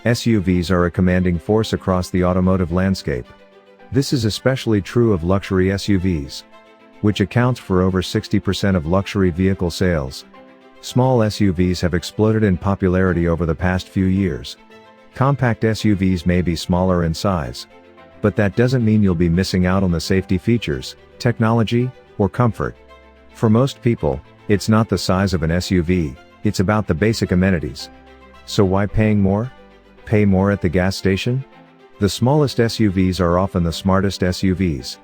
SUVs are a commanding force across the automotive landscape. This is especially true of luxury SUVs, which accounts for over 60% of luxury vehicle sales. Small SUVs have exploded in popularity over the past few years. Compact SUVs may be smaller in size, but that doesn't mean you'll be missing out on the safety features, technology, or comfort. For most people, it's not the size of an SUV, it's about the basic amenities. So why paying more? Pay more at the gas station? The smallest SUVs are often the smartest SUVs.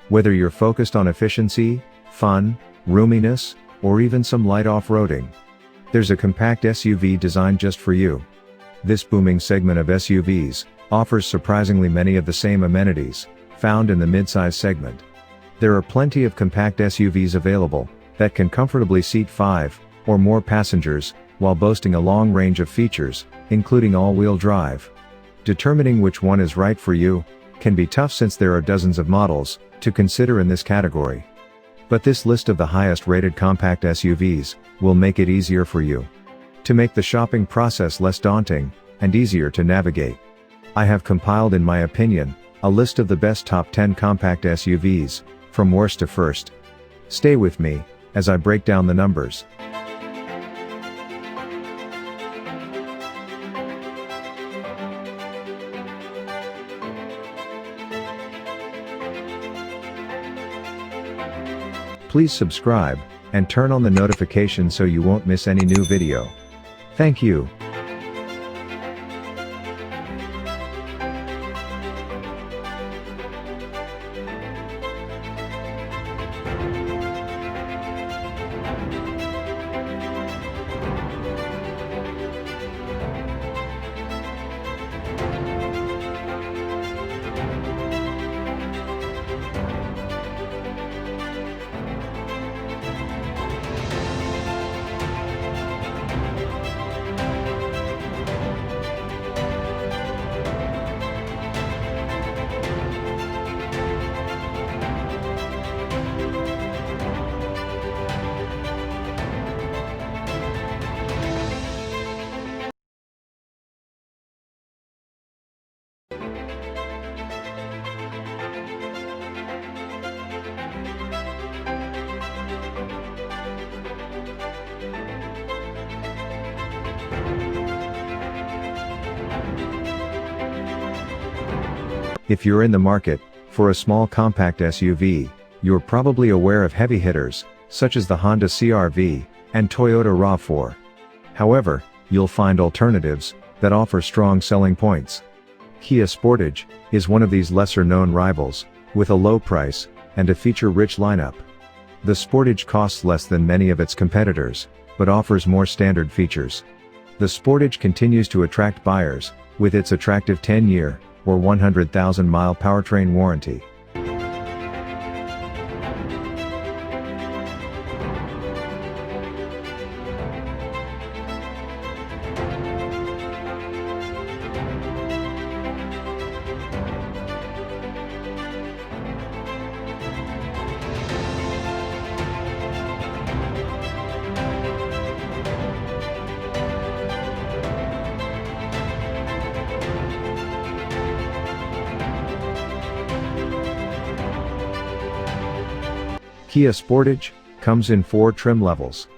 Whether you're focused on efficiency, fun, roominess, or even some light off-roading, there's a compact SUV designed just for you. This booming segment of SUVs offers surprisingly many of the same amenities found in the midsize segment. There are plenty of compact SUVs available that can comfortably seat 5 or more passengers while boasting a long range of features, including all-wheel drive. Determining which one is right for you can be tough since there are dozens of models to consider in this category. But this list of the highest-rated compact SUVs will make it easier for you to make the shopping process less daunting and easier to navigate. I have compiled, in my opinion, a list of the best top 10 compact SUVs, from worst to first. Stay with me as I break down the numbers. Please subscribe and turn on the notification so you won't miss any new video. Thank you. If you're in the market for a small compact SUV, you're probably aware of heavy hitters, such as the Honda CR-V and Toyota rav4. However, you'll find alternatives that offer strong selling points. Kia Sportage is one of these lesser-known rivals, with a low price and a feature-rich lineup. The Sportage costs less than many of its competitors, but offers more standard features. The Sportage continues to attract buyers with its attractive 10-year or 100,000-mile powertrain warranty. Kia Sportage comes in 4 trim levels: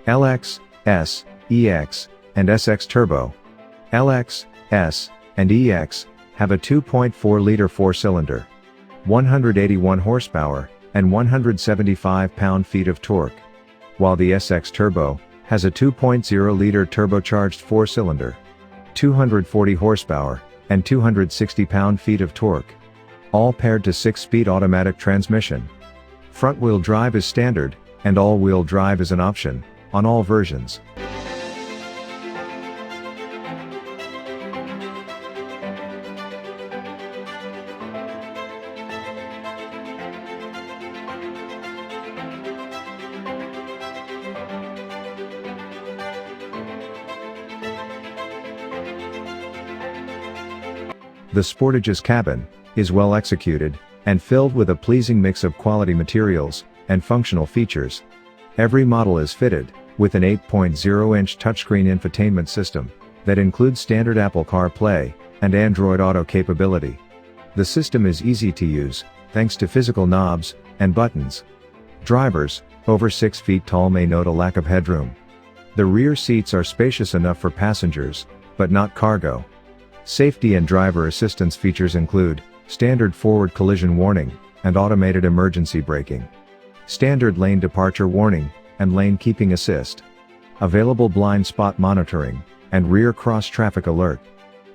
LX, S, EX, and SX Turbo. LX, S, and EX have a 2.4-liter 4-cylinder, 181 horsepower, and 175 pound-feet of torque, while the SX Turbo has a 2.0-liter turbocharged 4-cylinder, 240 horsepower, and 260 pound-feet of torque, all paired to 6-speed automatic transmission. Front-wheel drive is standard, and all-wheel drive is an option on all versions. The Sportage's cabin is well executed and filled with a pleasing mix of quality materials and functional features. Every model is fitted with an 8.0-inch touchscreen infotainment system that includes standard Apple CarPlay and Android Auto capability. The system is easy to use, thanks to physical knobs and buttons. Drivers, over 6 feet tall, may note a lack of headroom. The rear seats are spacious enough for passengers, but not cargo. Safety and driver assistance features include standard forward collision warning and automated emergency braking, standard lane departure warning and lane keeping assist, available blind spot monitoring and rear cross traffic alert.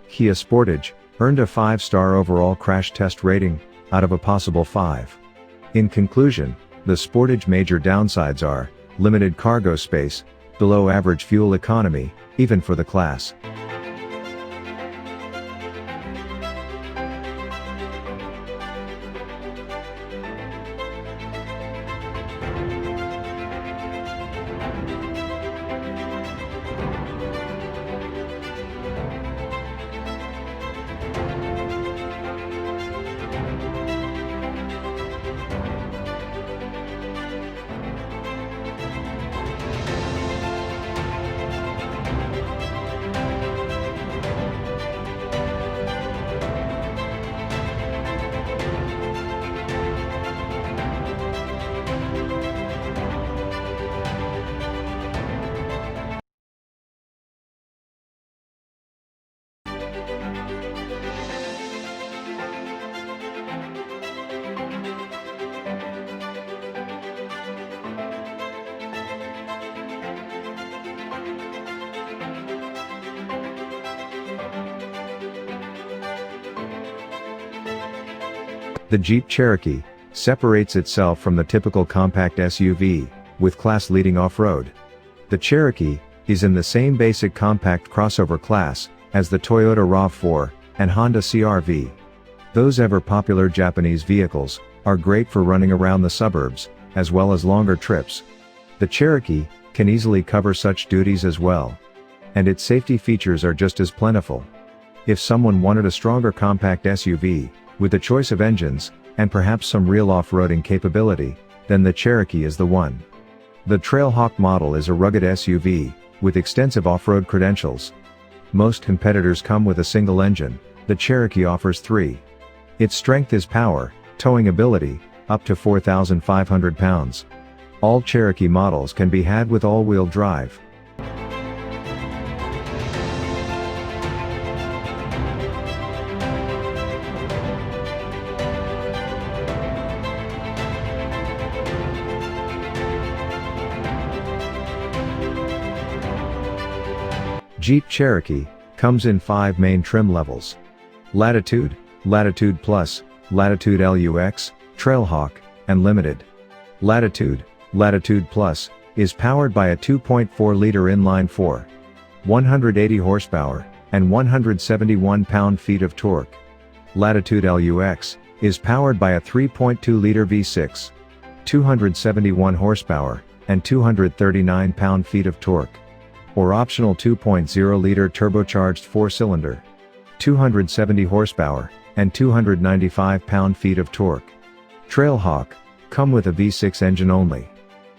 Kia Sportage earned a 5-star overall crash test rating out of a possible 5. In conclusion, the Sportage major downsides are limited cargo space, below average fuel economy, even for the class. The Jeep Cherokee separates itself from the typical compact SUV, with class-leading off-road. The Cherokee is in the same basic compact crossover class as the Toyota RAV4 and Honda CR-V. Those ever-popular Japanese vehicles are great for running around the suburbs, as well as longer trips. The Cherokee can easily cover such duties as well. And its safety features are just as plentiful. If someone wanted a stronger compact SUV, with a choice of engines, and perhaps some real off-roading capability, then the Cherokee is the one. The Trailhawk model is a rugged SUV, with extensive off-road credentials. Most competitors come with a single engine, the Cherokee offers 3. Its strength is power, towing ability, up to 4,500 pounds. All Cherokee models can be had with all-wheel drive. Jeep Cherokee comes in 5 main trim levels: Latitude, Latitude Plus, Latitude LUX, Trailhawk, and Limited. Latitude Plus is powered by a 2.4-liter inline-4, 180 horsepower, and 171 pound-feet of torque. Latitude LUX is powered by a 3.2-liter V6, 271 horsepower, and 239 pound-feet of torque. Or optional 2.0-liter turbocharged 4-cylinder, 270 horsepower, and 295 pound-feet of torque. Trailhawk come with a V6 engine only.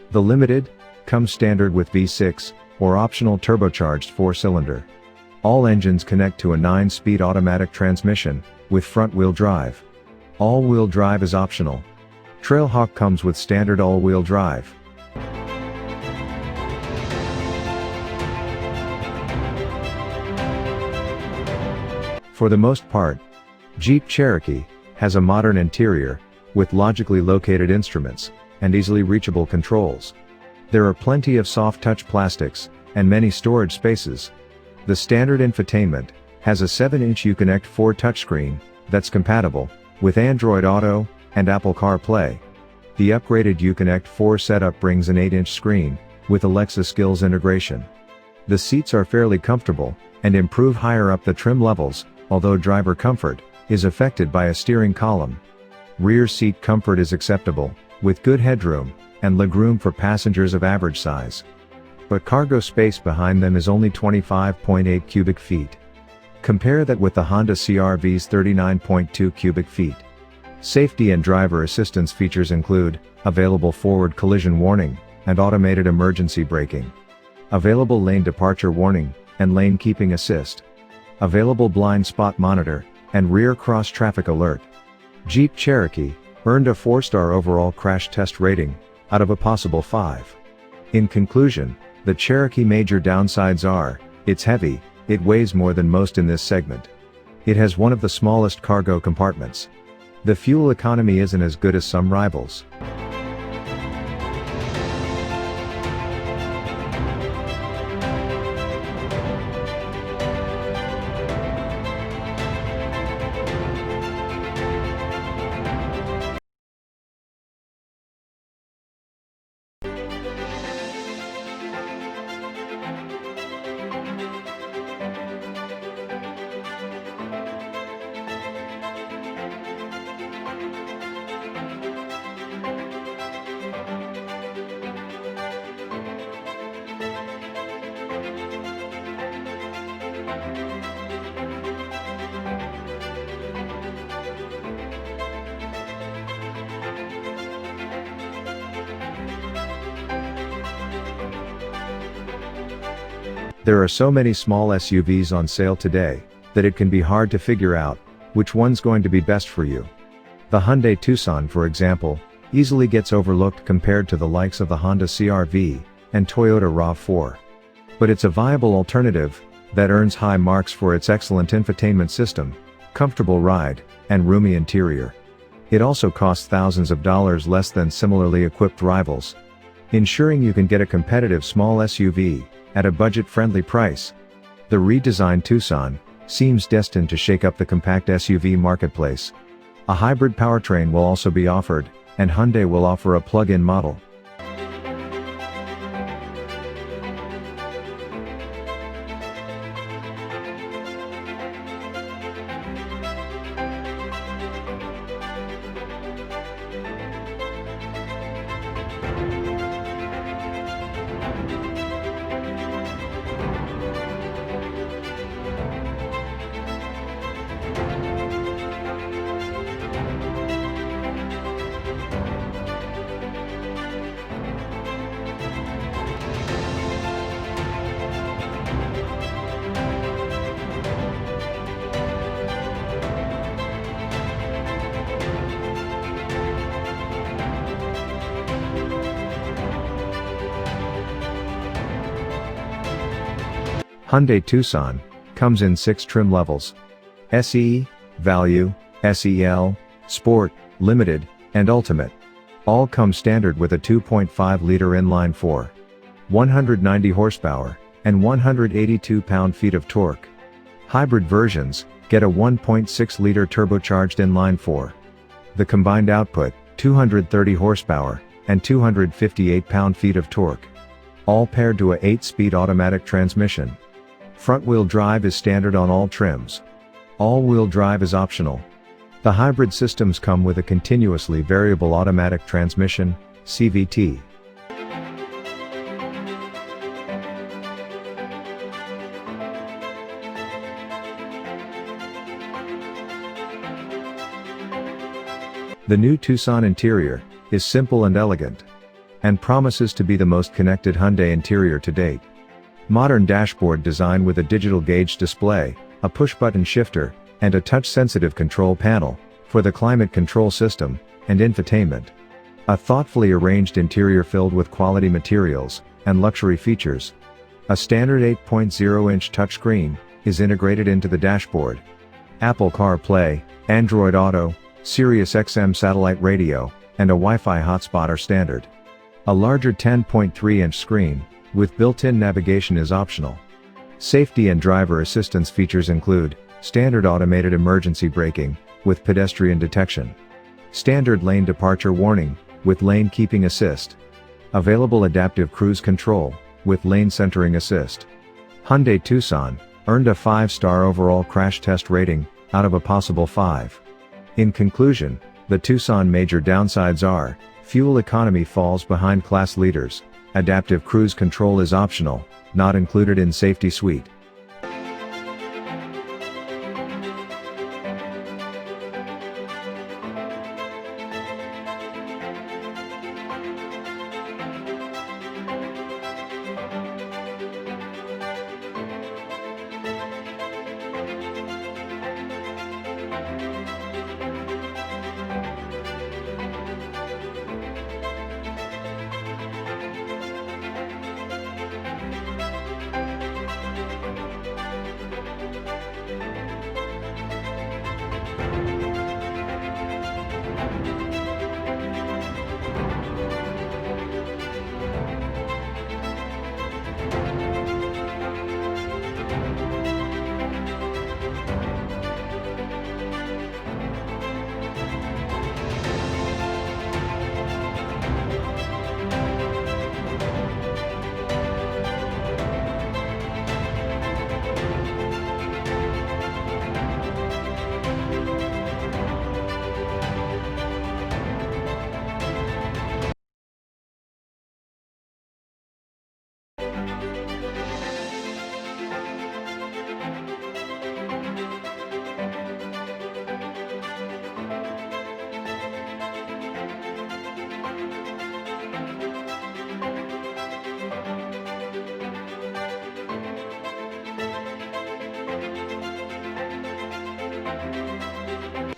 The Limited comes standard with V6, or optional turbocharged 4-cylinder. All engines connect to a 9-speed automatic transmission, with front-wheel drive. All-wheel drive is optional. Trailhawk comes with standard all-wheel drive. For the most part, Jeep Cherokee has a modern interior, with logically located instruments, and easily reachable controls. There are plenty of soft-touch plastics, and many storage spaces. The standard infotainment has a 7-inch Uconnect 4 touchscreen that's compatible with Android Auto and Apple CarPlay. The upgraded Uconnect 4 setup brings an 8-inch screen with Alexa Skills integration. The seats are fairly comfortable and improve higher up the trim levels, although driver comfort is affected by a steering column. Rear seat comfort is acceptable, with good headroom and legroom for passengers of average size. But cargo space behind them is only 25.8 cubic feet. Compare that with the Honda CR-V's 39.2 cubic feet. Safety and driver assistance features include available forward collision warning and automated emergency braking, available lane departure warning and lane keeping assist. Available blind spot monitor, and rear cross traffic alert. Jeep Cherokee earned a 4-star overall crash test rating, out of a possible 5. In conclusion, the Cherokee major downsides are, it's heavy, it weighs more than most in this segment. It has one of the smallest cargo compartments. The fuel economy isn't as good as some rivals. There are so many small SUVs on sale today, that it can be hard to figure out, which one's going to be best for you. The Hyundai Tucson, for example, easily gets overlooked compared to the likes of the Honda CR-V, and Toyota RAV4. But it's a viable alternative, that earns high marks for its excellent infotainment system, comfortable ride, and roomy interior. It also costs thousands of dollars less than similarly equipped rivals, ensuring you can get a competitive small SUV, at a budget-friendly price. The redesigned Tucson seems destined to shake up the compact SUV marketplace. A hybrid powertrain will also be offered, and Hyundai will offer a plug-in model. Hyundai Tucson comes in 6 trim levels: SE, Value, SEL, Sport, Limited, and Ultimate. All come standard with a 2.5-liter inline-4, 190 horsepower, and 182 pound-feet of torque. Hybrid versions get a 1.6-liter turbocharged inline-4. The combined output, 230 horsepower, and 258 pound-feet of torque. All paired to a 8-speed automatic transmission. Front-wheel drive is standard on all trims. All-wheel drive is optional. The hybrid systems come with a continuously variable automatic transmission, CVT. The new Tucson interior is simple and elegant, and promises to be the most connected Hyundai interior to date. Modern dashboard design with a digital gauge display, a push-button shifter, and a touch-sensitive control panel for the climate control system and infotainment. A thoughtfully arranged interior filled with quality materials and luxury features. A standard 8.0-inch touchscreen is integrated into the dashboard. Apple CarPlay, Android Auto, Sirius XM satellite radio, and a Wi-Fi hotspot are standard. A larger 10.3-inch screen with built-in navigation is optional. Safety and driver assistance features include standard automated emergency braking with pedestrian detection, standard lane departure warning with lane keeping assist, available adaptive cruise control with lane centering assist. Hyundai Tucson earned a 5-star overall crash test rating out of a possible 5. In conclusion, the Tucson major downsides are: fuel economy falls behind class leaders, adaptive cruise control is optional, not included in safety suite.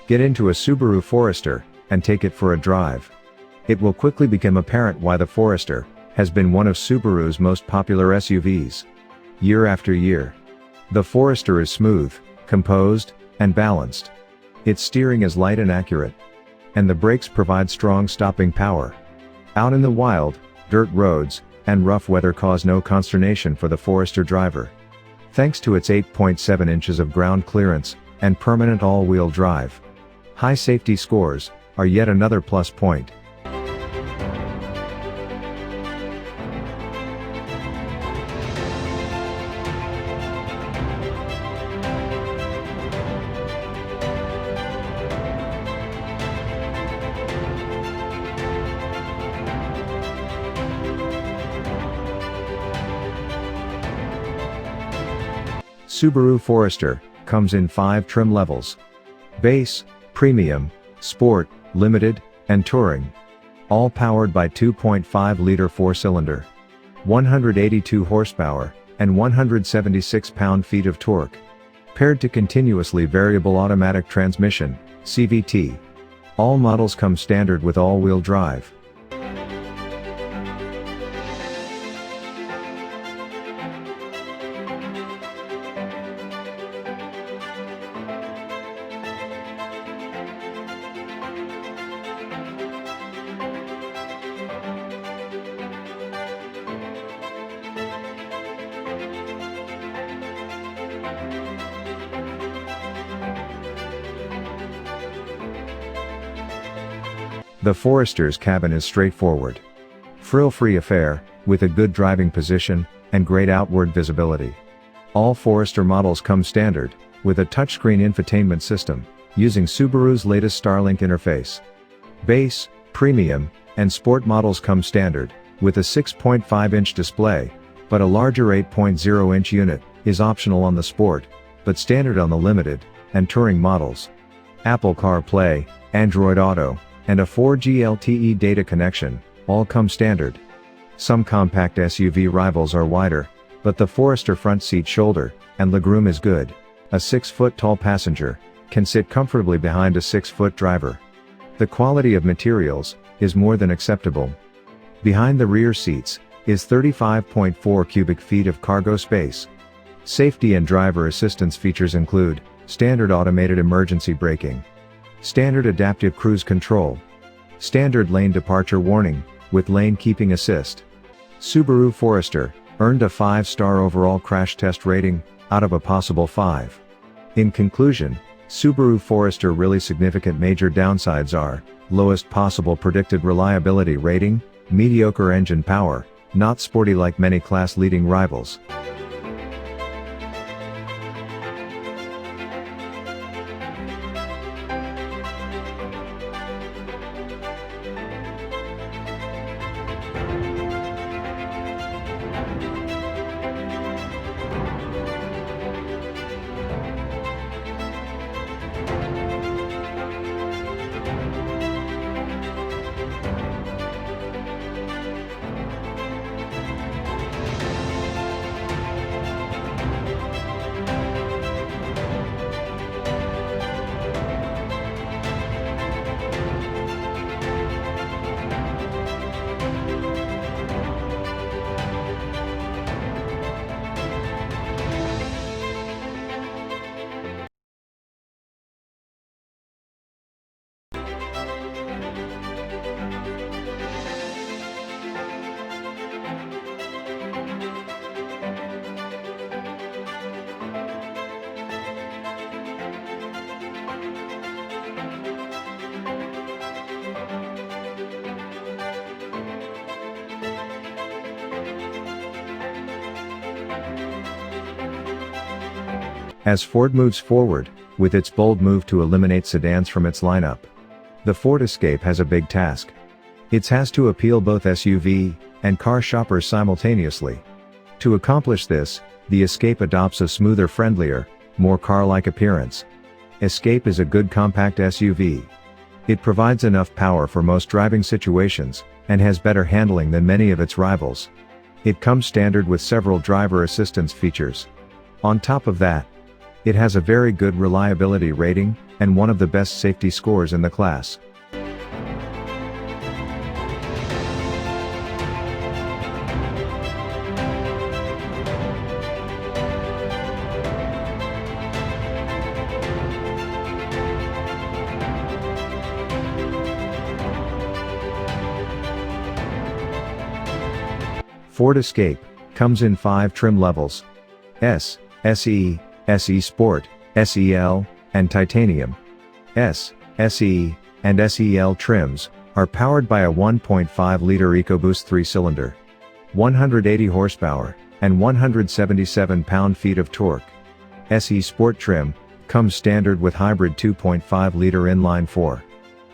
Get into a Subaru Forester, and take it for a drive. It will quickly become apparent why the Forester has been one of Subaru's most popular SUVs. Year after year. The Forester is smooth, composed, and balanced. Its steering is light and accurate. And the brakes provide strong stopping power. Out in the wild, dirt roads, and rough weather cause no consternation for the Forester driver. Thanks to its 8.7 inches of ground clearance, and permanent all-wheel drive. High safety scores are yet another plus point. Subaru Forester comes in 5 trim levels: Base, Premium, Sport, Limited, and Touring. All powered by 2.5-liter 4-cylinder. 182 horsepower, and 176 pound-feet of torque. Paired to continuously variable automatic transmission, CVT. All models come standard with all-wheel drive. The Forester's cabin is straightforward. Frill-free affair, with a good driving position, and great outward visibility. All Forester models come standard, with a touchscreen infotainment system, using Subaru's latest Starlink interface. Base, Premium, and Sport models come standard, with a 6.5-inch display, but a larger 8.0-inch unit is optional on the Sport, but standard on the Limited and Touring models. Apple CarPlay, Android Auto, and a 4G LTE data connection, all come standard. Some compact SUV rivals are wider, but the Forester front seat shoulder and legroom is good. A 6-foot-tall passenger can sit comfortably behind a 6-foot driver. The quality of materials is more than acceptable. Behind the rear seats is 35.4 cubic feet of cargo space. Safety and driver assistance features include standard automated emergency braking, standard adaptive cruise control, standard lane departure warning, with lane keeping assist. Subaru Forester earned a 5-star overall crash test rating, out of a possible 5. In conclusion, Subaru Forester really significant major downsides are: lowest possible predicted reliability rating, mediocre engine power, not sporty like many class-leading rivals. As Ford moves forward, with its bold move to eliminate sedans from its lineup, the Ford Escape has a big task. It has to appeal both SUV and car shoppers simultaneously. To accomplish this, the Escape adopts a smoother, friendlier, more car-like appearance. Escape is a good compact SUV. It provides enough power for most driving situations, and has better handling than many of its rivals. It comes standard with several driver assistance features. On top of that, it has a very good reliability rating, and one of the best safety scores in the class. Ford Escape comes in 5 trim levels: S, SE, SE Sport, SEL, and Titanium. S, SE, and SEL trims are powered by a 1.5-liter EcoBoost 3-cylinder, 180 horsepower, and 177 pound-feet of torque. SE Sport trim comes standard with hybrid 2.5-liter inline-4,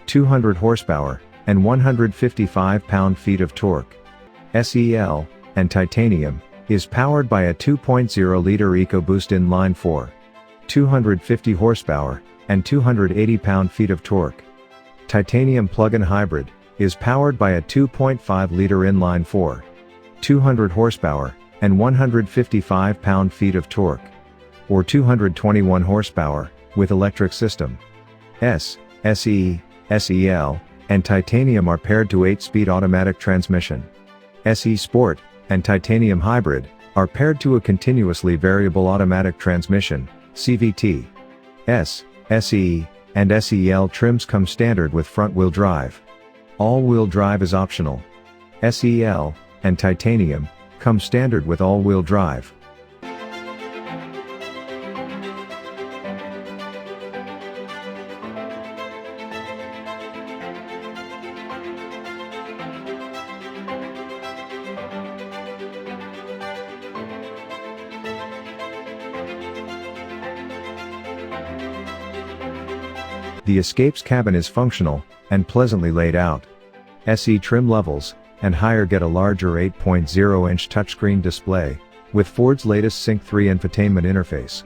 200 horsepower, and 155 pound-feet of torque. SEL, and Titanium, is powered by a 2.0-liter EcoBoost inline-4, 250 horsepower, and 280 pound-feet of torque. Titanium plug-in hybrid is powered by a 2.5-liter inline-4, 200 horsepower, and 155 pound-feet of torque, or 221 horsepower, with electric system. S, SE, SEL, and Titanium are paired to 8-speed automatic transmission. SE Sport and Titanium Hybrid are paired to a continuously variable automatic transmission, CVT. S, SE, and SEL trims come standard with front-wheel drive. All-wheel drive is optional. SEL and Titanium come standard with all-wheel drive. The Escape's cabin is functional and pleasantly laid out. SE trim levels and higher get a larger 8.0-inch touchscreen display with Ford's latest Sync 3 infotainment interface.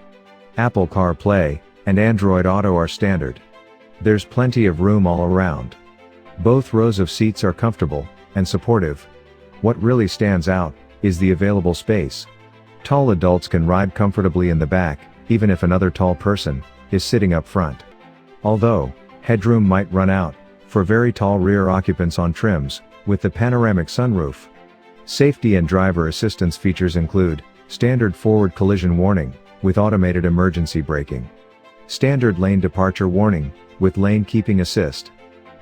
Apple CarPlay and Android Auto are standard. There's plenty of room all around. Both rows of seats are comfortable and supportive. What really stands out is the available space. Tall adults can ride comfortably in the back, even if another tall person is sitting up front. Although, headroom might run out for very tall rear occupants on trims with the panoramic sunroof. Safety and driver assistance features include standard forward collision warning with automated emergency braking, standard lane departure warning with lane keeping assist,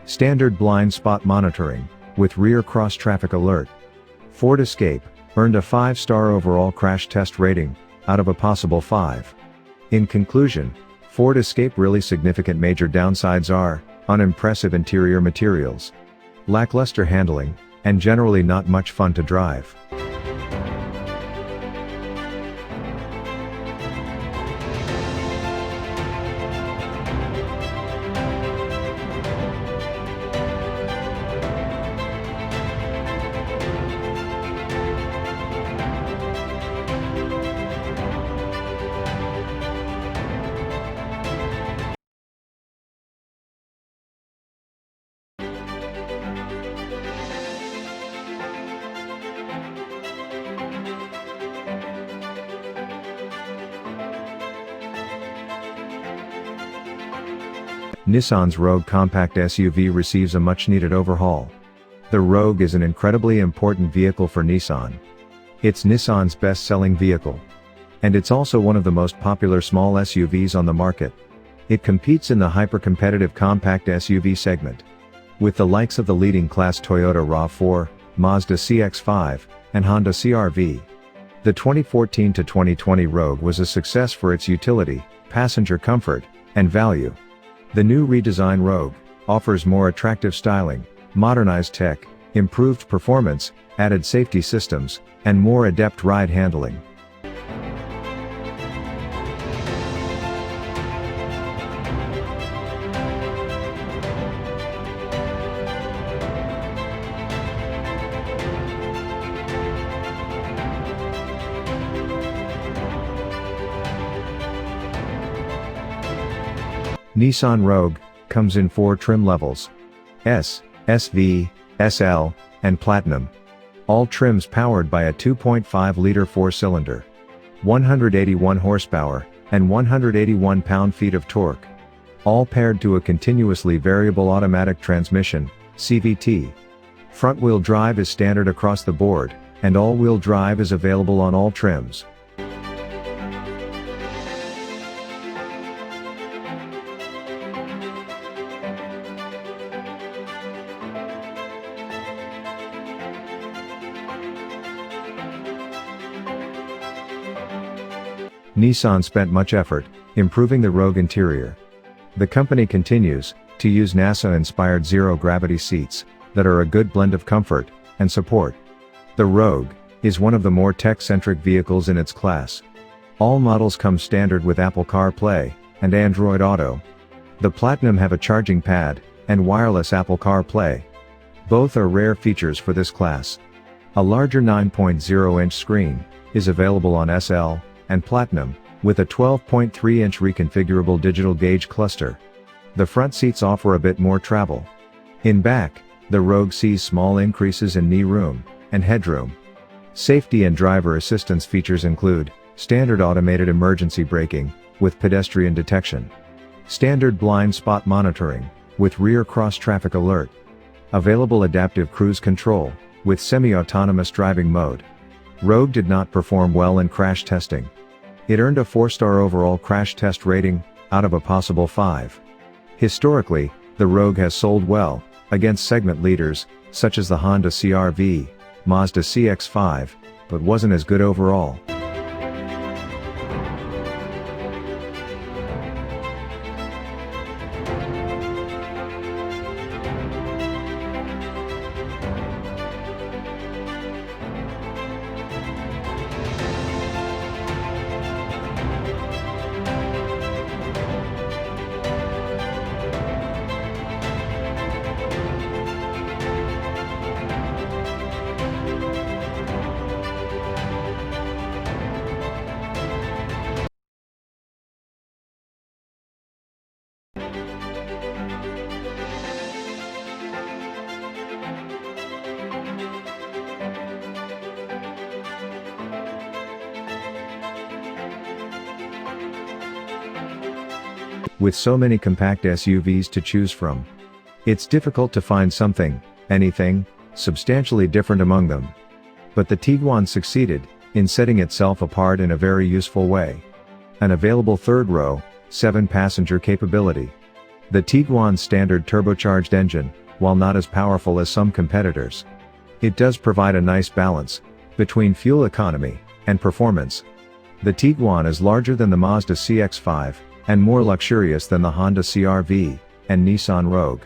standard blind spot monitoring with rear cross traffic alert. Ford Escape earned a 5-star overall crash test rating out of a possible 5. In conclusion, Ford Escape really significant major downsides are unimpressive interior materials, lackluster handling, and generally not much fun to drive. Nissan's Rogue compact SUV receives a much-needed overhaul. The Rogue is an incredibly important vehicle for Nissan. It's Nissan's best-selling vehicle. And it's also one of the most popular small SUVs on the market. It competes in the hyper-competitive compact SUV segment with the likes of the leading-class Toyota RAV4, Mazda CX-5, and Honda CR-V. The 2014 to 2020 Rogue was a success for its utility, passenger comfort, and value. The new redesigned Rogue offers more attractive styling, modernized tech, improved performance, added safety systems, and more adept ride handling. Nissan Rogue comes in 4 trim levels: S, SV, SL, and Platinum. All trims powered by a 2.5-liter 4-cylinder, 181 horsepower, and 181 pound-feet of torque. all paired to a continuously variable automatic transmission, CVT. Front-wheel drive is standard across the board, and all-wheel drive is available on all trims. Nissan spent much effort improving the Rogue interior. The company continues to use NASA-inspired zero-gravity seats that are a good blend of comfort and support. The Rogue is one of the more tech-centric vehicles in its class. All models come standard with Apple CarPlay and Android Auto. The Platinum have a charging pad and wireless Apple CarPlay. Both are rare features for this class. A larger 9.0-inch screen is available on SL and Platinum, with a 12.3-inch reconfigurable digital gauge cluster. The front seats offer a bit more travel. In back, the Rogue sees small increases in knee room and headroom. Safety and driver assistance features include standard automated emergency braking with pedestrian detection, standard blind spot monitoring with rear cross-traffic alert, available adaptive cruise control with semi-autonomous driving mode. Rogue did not perform well in crash testing. It earned a 4-star overall crash test rating out of a possible 5. Historically, the Rogue has sold well against segment leaders such as the Honda CR-V, Mazda CX-5, but wasn't as good overall. With so many compact SUVs to choose from, it's difficult to find anything, substantially different among them. But the Tiguan succeeded in setting itself apart in a very useful way. An available third-row, 7-passenger capability. The Tiguan's standard turbocharged engine, while not as powerful as some competitors, it does provide a nice balance between fuel economy and performance. The Tiguan is larger than the Mazda CX-5, and more luxurious than the Honda CR-V and Nissan Rogue.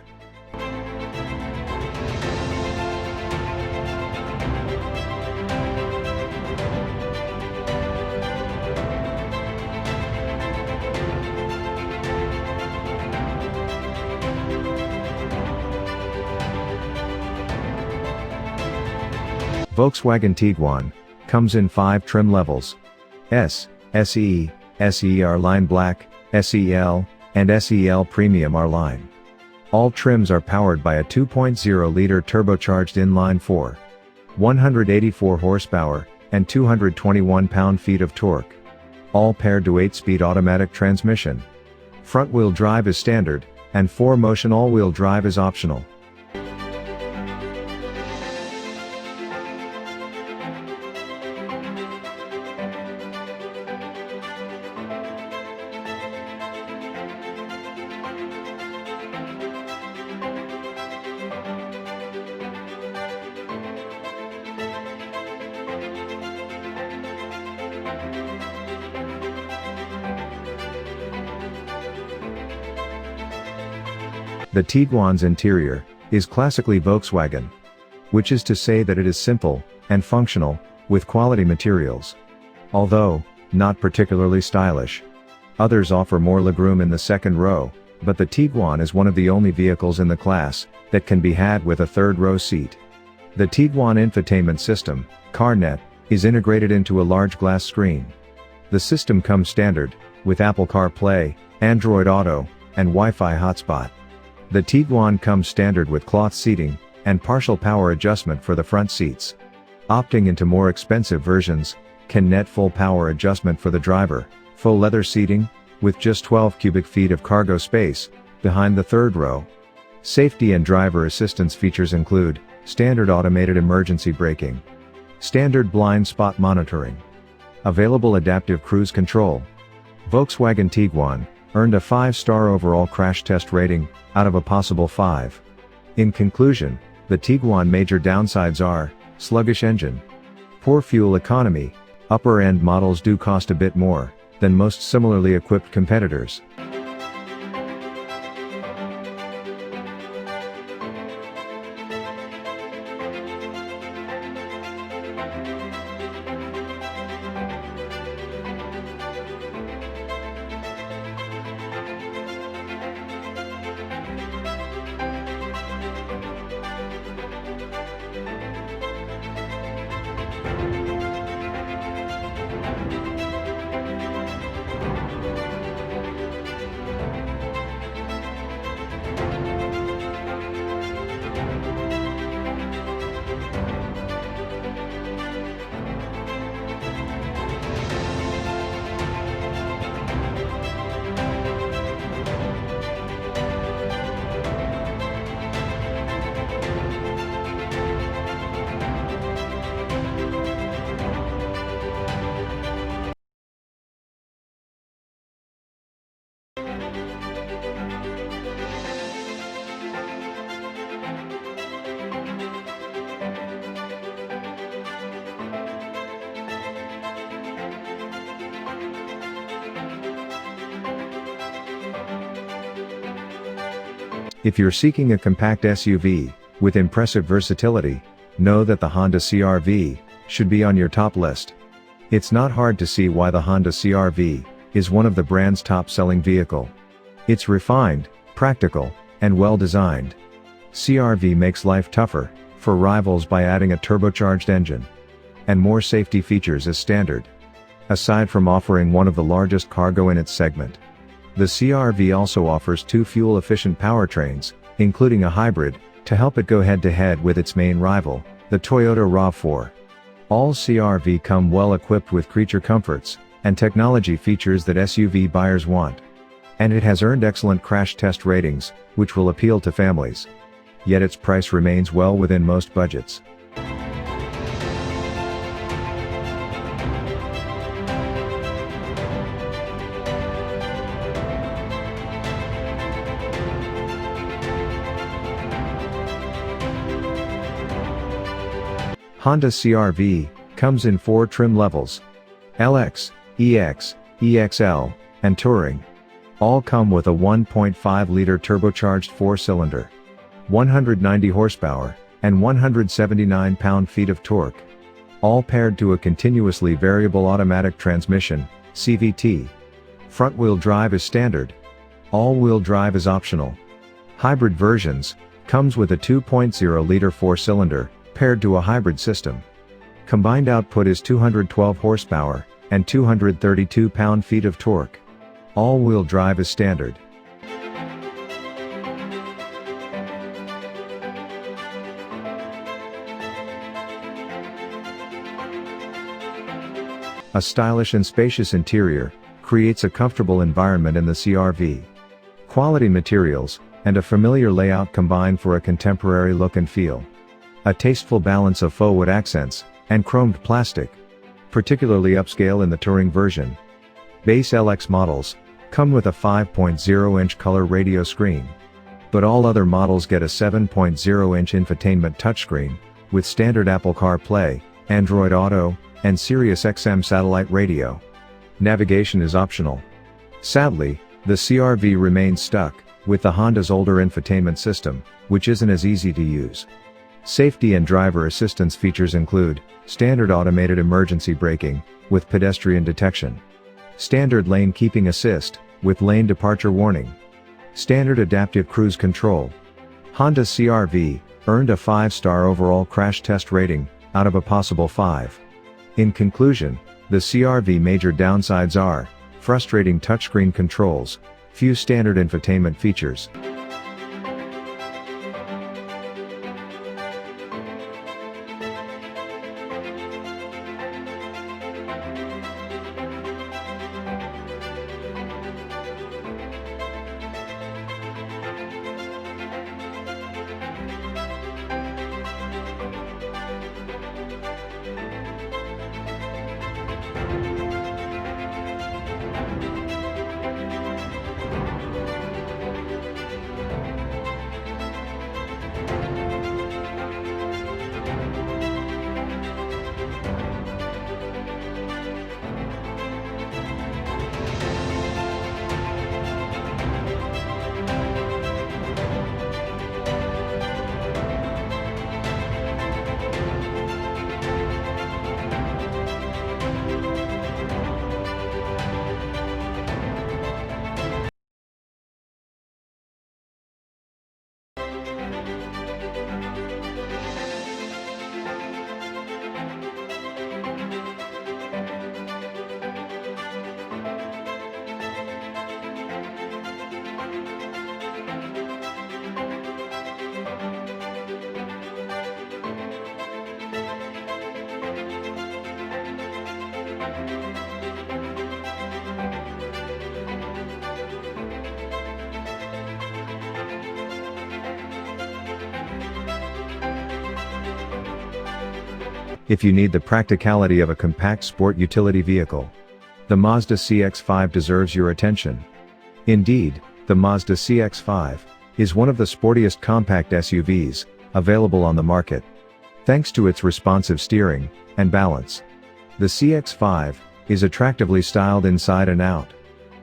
Volkswagen Tiguan comes in 5 trim levels: S, SE, SE R-Line Black, SEL, and SEL Premium R-Line. All trims are powered by a 2.0-liter turbocharged inline-4, 184 horsepower, and 221 pound-feet of torque. All paired to 8-speed automatic transmission. Front-wheel drive is standard, and 4-motion all-wheel drive is optional. The Tiguan's interior is classically Volkswagen, which is to say that it is simple and functional, with quality materials. Although not particularly stylish. Others offer more legroom in the second row, but the Tiguan is one of the only vehicles in the class that can be had with a third-row seat. The Tiguan infotainment system, CarNet, is integrated into a large glass screen. The system comes standard with Apple CarPlay, Android Auto, and Wi-Fi hotspot. The Tiguan comes standard with cloth seating and partial power adjustment for the front seats. Opting into more expensive versions can net full power adjustment for the driver, faux leather seating, with just 12 cubic feet of cargo space behind the third row. Safety and driver assistance features include standard automated emergency braking, standard blind spot monitoring, available adaptive cruise control. Volkswagen Tiguan earned a 5-star overall crash test rating out of a possible 5. In conclusion, the Tiguan major downsides are sluggish engine, poor fuel economy. Upper-end models do cost a bit more than most similarly equipped competitors. If you're seeking a compact SUV with impressive versatility, know that the Honda CR-V should be on your top list. It's not hard to see why the Honda CR-V is one of the brand's top-selling vehicle. It's refined, practical, and well-designed. CR-V makes life tougher for rivals by adding a turbocharged engine and more safety features as standard. Aside from offering one of the largest cargo in its segment, the CR-V also offers 2 fuel-efficient powertrains, including a hybrid, to help it go head-to-head with its main rival, the Toyota RAV4. All CR-V come well-equipped with creature comforts and technology features that SUV buyers want. And it has earned excellent crash test ratings, which will appeal to families. Yet its price remains well within most budgets. Honda CR-V comes in 4 trim levels: LX, EX, EXL, and Touring. All come with a 1.5-liter turbocharged 4-cylinder, 190 horsepower, and 179 pound-feet of torque. All paired to a continuously variable automatic transmission, CVT. Front-wheel drive is standard. All-wheel drive is optional. Hybrid versions comes with a 2.0-liter 4-cylinder, paired to a hybrid system. Combined output is 212 horsepower, and 232 pound-feet of torque. All-wheel drive is standard. A stylish and spacious interior creates a comfortable environment in the CR-V. Quality materials and a familiar layout combine for a contemporary look and feel. A tasteful balance of faux wood accents and chromed plastic. Particularly upscale in the Touring version. Base LX models come with a 5.0-inch color radio screen. But all other models get a 7.0-inch infotainment touchscreen, with standard Apple CarPlay, Android Auto, and Sirius XM satellite radio. Navigation is optional. Sadly, the CR-V remains stuck with the Honda's older infotainment system, which isn't as easy to use. Safety and driver assistance features include standard automated emergency braking with pedestrian detection, standard lane keeping assist with lane departure warning, standard adaptive cruise control. Honda CR-V earned a 5-star overall crash test rating out of a possible 5. In conclusion, the CR-V major downsides are frustrating touchscreen controls, few standard infotainment features. If you need the practicality of a compact sport utility vehicle, the Mazda CX-5 deserves your attention. Indeed, the Mazda CX-5 is one of the sportiest compact SUVs available on the market. Thanks to its responsive steering and balance, the CX-5 is attractively styled inside and out.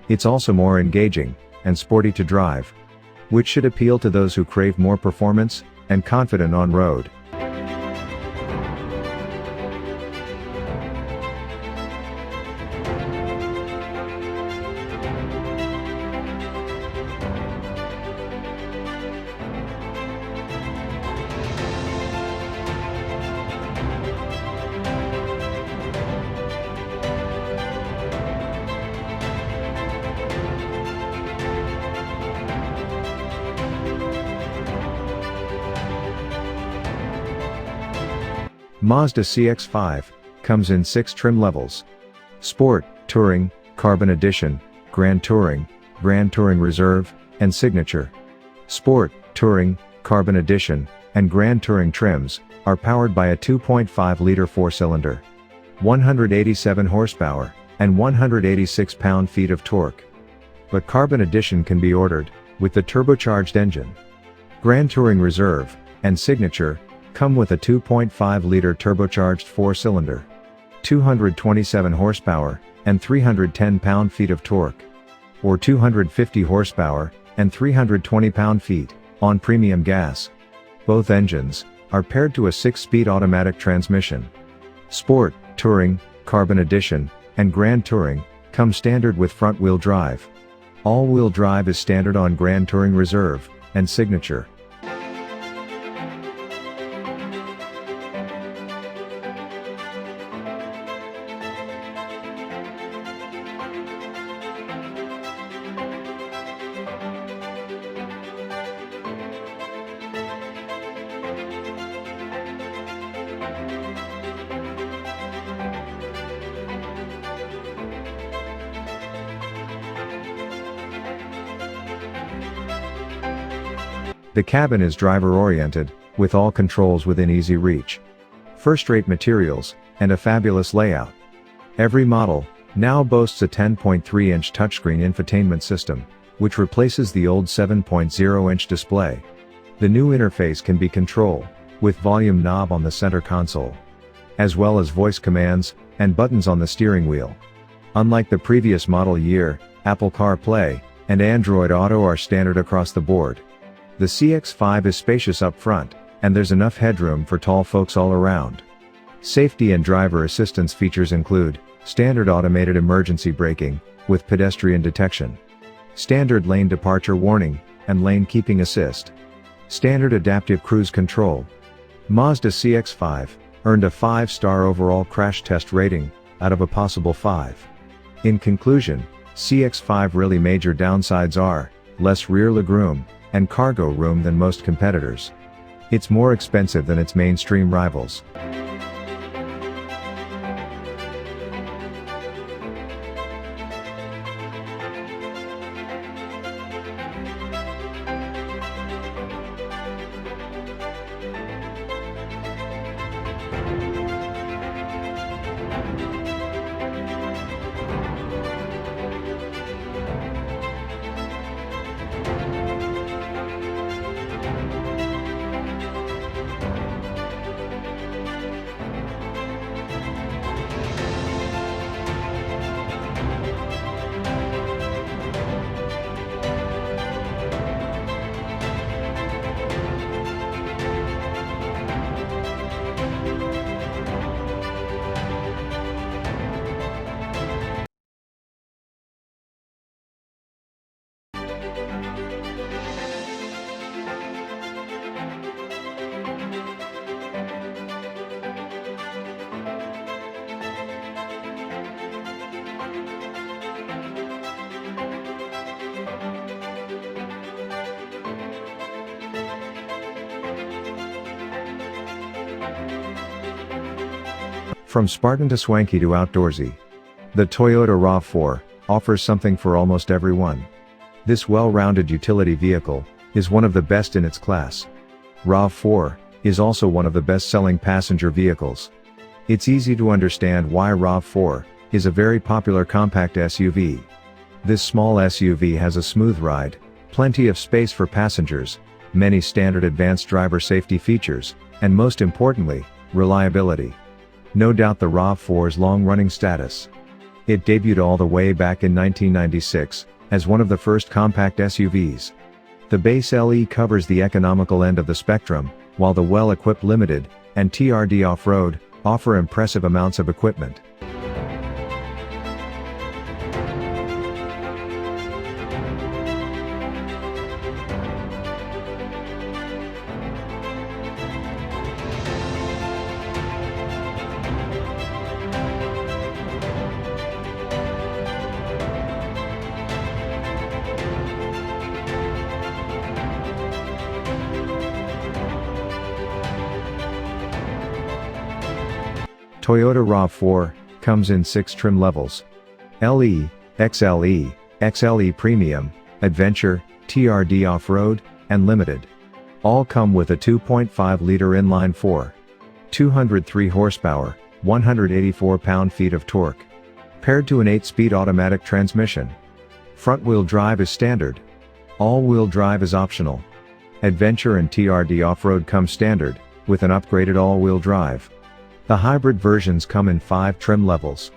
It's also more engaging and sporty to drive, which should appeal to those who crave more performance and confidence on road. Mazda CX-5 comes in 6 trim levels: Sport, Touring, Carbon Edition, Grand Touring Reserve, and Signature. Sport, Touring, Carbon Edition, and Grand Touring trims are powered by a 2.5-liter 4-cylinder, 187 horsepower, and 186 pound-feet of torque. But Carbon Edition can be ordered with the turbocharged engine. Grand Touring Reserve and Signature come with a 2.5-liter turbocharged 4-cylinder, 227 horsepower, and 310 pound-feet of torque, or 250 horsepower and 320 pound-feet on premium gas. Both engines are paired to a 6-speed automatic transmission. Sport, Touring, Carbon Edition, and Grand Touring come standard with front-wheel drive. All-wheel drive is standard on Grand Touring Reserve and Signature. The cabin is driver-oriented, with all controls within easy reach. First-rate materials, and a fabulous layout. Every model now boasts a 10.3-inch touchscreen infotainment system, which replaces the old 7.0-inch display. The new interface can be controlled with volume knob on the center console, as well as voice commands and buttons on the steering wheel. Unlike the previous model year, Apple CarPlay and Android Auto are standard across the board. The CX-5 is spacious up front, and there's enough headroom for tall folks all around. Safety and driver assistance features include standard automated emergency braking with pedestrian detection, standard lane departure warning, and lane keeping assist, standard adaptive cruise control. Mazda CX-5 earned a 5-star overall crash test rating out of a possible 5. In conclusion, CX-5 really major downsides are less rear legroom and cargo room than most competitors. It's more expensive than its mainstream rivals. From Spartan to swanky to outdoorsy, The Toyota rav4 offers something for almost everyone. This well-rounded utility vehicle is one of the best in its class. rav4 is also one of the best-selling passenger vehicles. It's easy to understand why rav4 is a very popular compact SUV. This small SUV has a smooth ride, plenty of space for passengers, many standard advanced driver safety features, and most importantly, reliability. No doubt the rav4's long-running status. It debuted all the way back in 1996, as one of the first compact SUVs. The base LE covers the economical end of the spectrum, while the well-equipped Limited and TRD Off-Road offer impressive amounts of equipment. Toyota rav4 comes in 6 trim levels: LE, XLE, XLE Premium, Adventure, TRD Off-Road, and Limited. All come with a 2.5-liter inline-4, 203 horsepower, 184 pound-feet of torque, paired to an 8-speed automatic transmission. Front-wheel drive is standard. All-wheel drive is optional. Adventure and TRD Off-Road come standard, with an upgraded all-wheel drive. The hybrid versions come in 5 trim levels: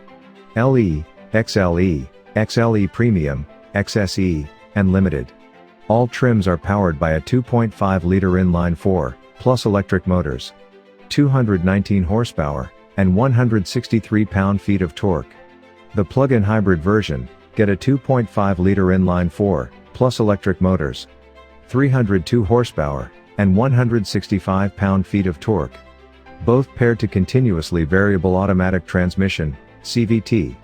LE, XLE, XLE Premium, XSE, and Limited. All trims are powered by a 2.5-liter inline-4, plus electric motors, 219 horsepower, and 163 pound-feet of torque. The plug-in hybrid version get a 2.5-liter inline-4, plus electric motors, 302 horsepower, and 165 pound-feet of torque. Both paired to continuously variable automatic transmission, CVT.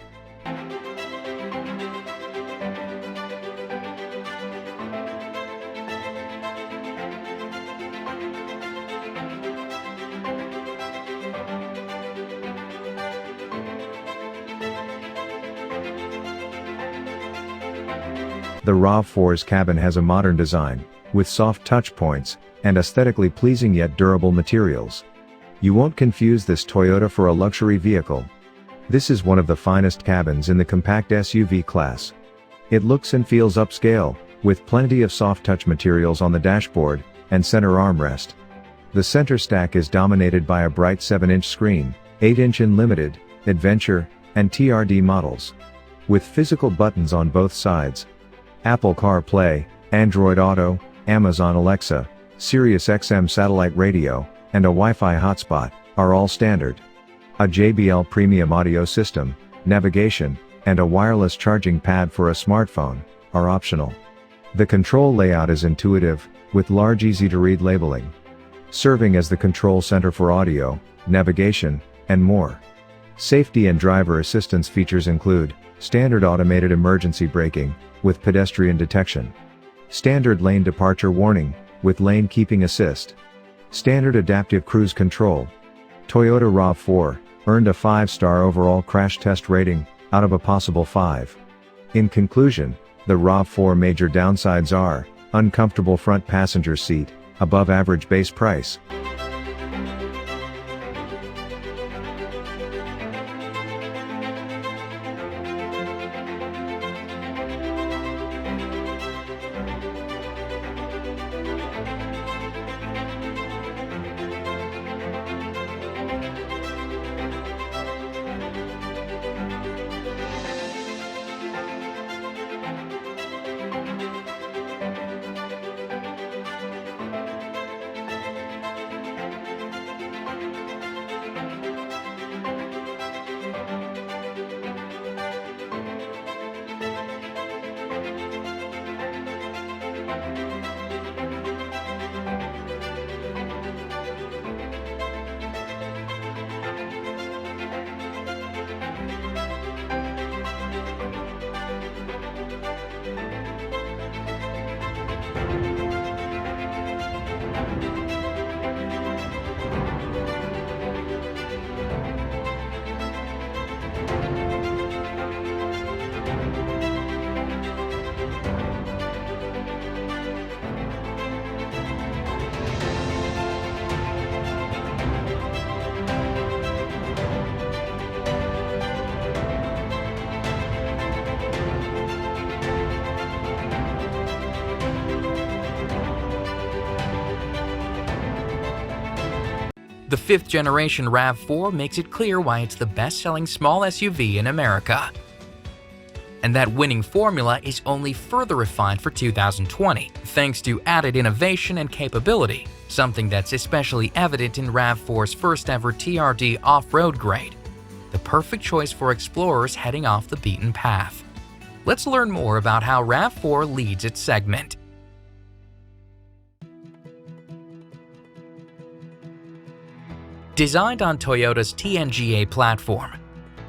The rav4's cabin has a modern design, with soft touch points, and aesthetically pleasing yet durable materials. You won't confuse this Toyota for a luxury vehicle. This is one of the finest cabins in the compact SUV class. It looks and feels upscale, with plenty of soft touch materials on the dashboard and center armrest. The center stack is dominated by a bright 7-inch screen, 8-inch in Limited, Adventure, and TRD models. With physical buttons on both sides. Apple CarPlay, Android Auto, Amazon Alexa, Sirius XM satellite radio, and a Wi-Fi hotspot are all standard. A JBL premium audio system, navigation, and a wireless charging pad for a smartphone are optional. The control layout is intuitive, with large easy-to-read labeling, serving as the control center for audio, navigation, and more. Safety and driver assistance features include standard automated emergency braking, with pedestrian detection, standard lane departure warning, with lane keeping assist, standard adaptive cruise control. Toyota rav4 earned a 5-star overall crash test rating, out of a possible 5. In conclusion, the rav4 major downsides are uncomfortable front passenger seat, above average base price. The 5th generation RAV4 makes it clear why it's the best-selling small SUV in America. And that winning formula is only further refined for 2020, thanks to added innovation and capability, something that's especially evident in RAV4's first-ever TRD off-road grade, the perfect choice for explorers heading off the beaten path. Let's learn more about how RAV4 leads its segment. Designed on Toyota's TNGA platform,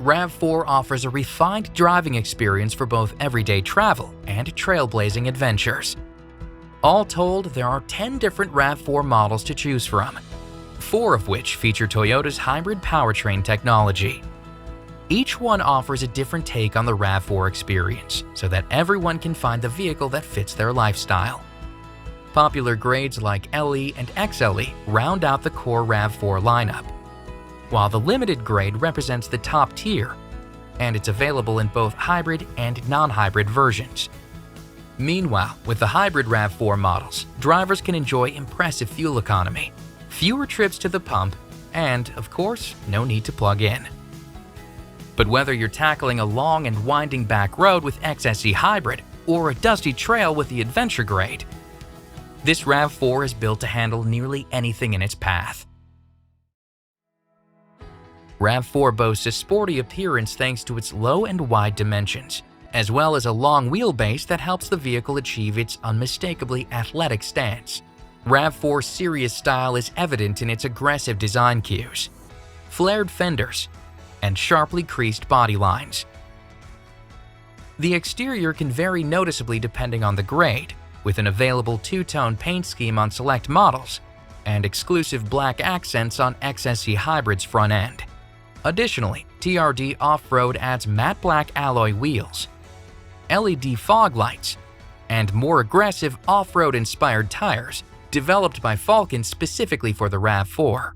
RAV4 offers a refined driving experience for both everyday travel and trailblazing adventures. All told, there are 10 different RAV4 models to choose from, 4 of which feature Toyota's hybrid powertrain technology. Each one offers a different take on the RAV4 experience, so that everyone can find the vehicle that fits their lifestyle. Popular grades like LE and XLE round out the core RAV4 lineup, while the limited grade represents the top tier, and it's available in both hybrid and non-hybrid versions. Meanwhile, with the hybrid RAV4 models, drivers can enjoy impressive fuel economy, fewer trips to the pump, and, of course, no need to plug in. But whether you're tackling a long and winding back road with XSE Hybrid or a dusty trail with the Adventure grade, this RAV4 is built to handle nearly anything in its path. RAV4 boasts a sporty appearance thanks to its low and wide dimensions, as well as a long wheelbase that helps the vehicle achieve its unmistakably athletic stance. RAV4's serious style is evident in its aggressive design cues, flared fenders, and sharply creased body lines. The exterior can vary noticeably depending on the grade, with an available two-tone paint scheme on select models and exclusive black accents on XSE Hybrid's front end. Additionally, TRD Off-Road adds matte black alloy wheels, LED fog lights, and more aggressive off-road inspired tires developed by Falcon specifically for the RAV4.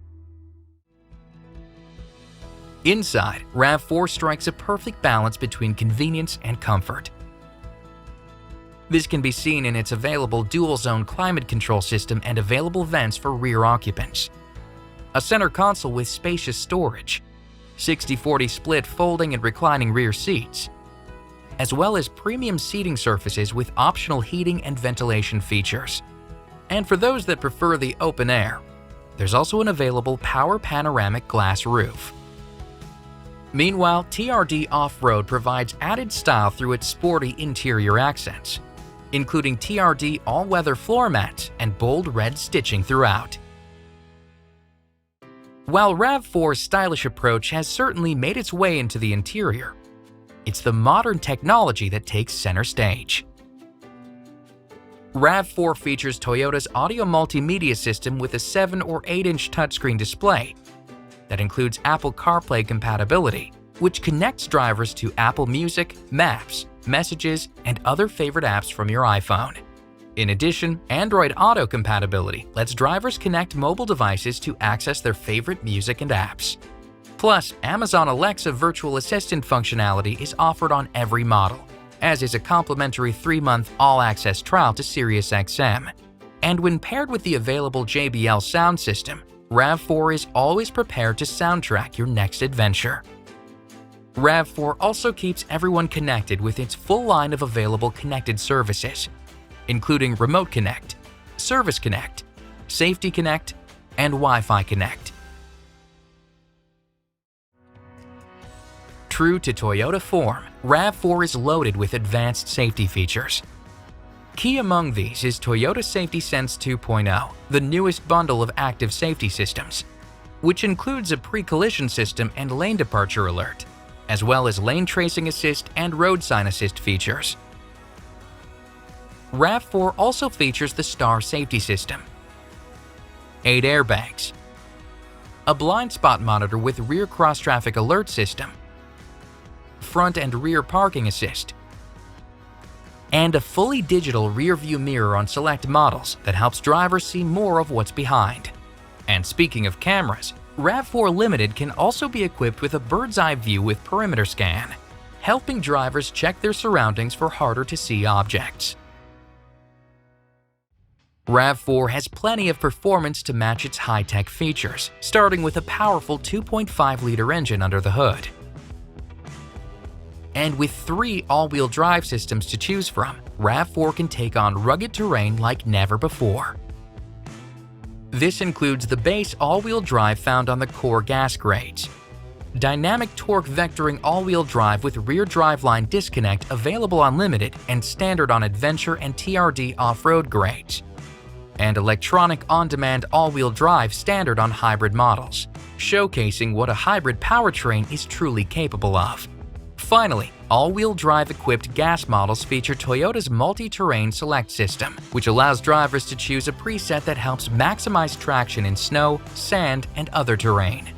Inside, RAV4 strikes a perfect balance between convenience and comfort. This can be seen in its available dual-zone climate control system and available vents for rear occupants, a center console with spacious storage, 60/40 split folding and reclining rear seats, as well as premium seating surfaces with optional heating and ventilation features. And for those that prefer the open air, there's also an available power panoramic glass roof. Meanwhile, TRD Off-Road provides added style through its sporty interior accents, including TRD all-weather floor mats and bold red stitching throughout. While RAV4's stylish approach has certainly made its way into the interior, it's the modern technology that takes center stage. RAV4 features Toyota's audio multimedia system with a 7 or 8-inch touchscreen display that includes Apple CarPlay compatibility, which connects drivers to Apple Music, Maps, Messages, and other favorite apps from your iPhone. In addition, Android Auto compatibility lets drivers connect mobile devices to access their favorite music and apps. Plus, Amazon Alexa virtual assistant functionality is offered on every model, as is a complimentary 3-month all-access trial to SiriusXM. And when paired with the available JBL sound system, RAV4 is always prepared to soundtrack your next adventure. RAV4 also keeps everyone connected with its full line of available connected services, including Remote Connect, Service Connect, Safety Connect, and Wi-Fi Connect. True to Toyota form, RAV4 is loaded with advanced safety features. Key among these is Toyota Safety Sense 2.0, the newest bundle of active safety systems, which includes a pre-collision system and lane departure alert, as well as lane tracing assist and road sign assist features. RAV4 also features the STAR safety system, 8 airbags, a blind spot monitor with rear cross-traffic alert system, front and rear parking assist, and a fully digital rear-view mirror on select models that helps drivers see more of what's behind. And speaking of cameras, RAV4 Limited can also be equipped with a bird's-eye view with perimeter scan, helping drivers check their surroundings for harder-to-see objects. RAV4 has plenty of performance to match its high-tech features, starting with a powerful 2.5-liter engine under the hood. And with 3 all-wheel drive systems to choose from, RAV4 can take on rugged terrain like never before. This includes the base all-wheel drive found on the core gas grades, dynamic torque vectoring all-wheel drive with rear driveline disconnect available on limited and standard on adventure and TRD off-road grades, and electronic on-demand all-wheel drive standard on hybrid models, showcasing what a hybrid powertrain is truly capable of. Finally, all-wheel drive equipped gas models feature Toyota's multi-terrain select system, which allows drivers to choose a preset that helps maximize traction in snow, sand, and other terrain.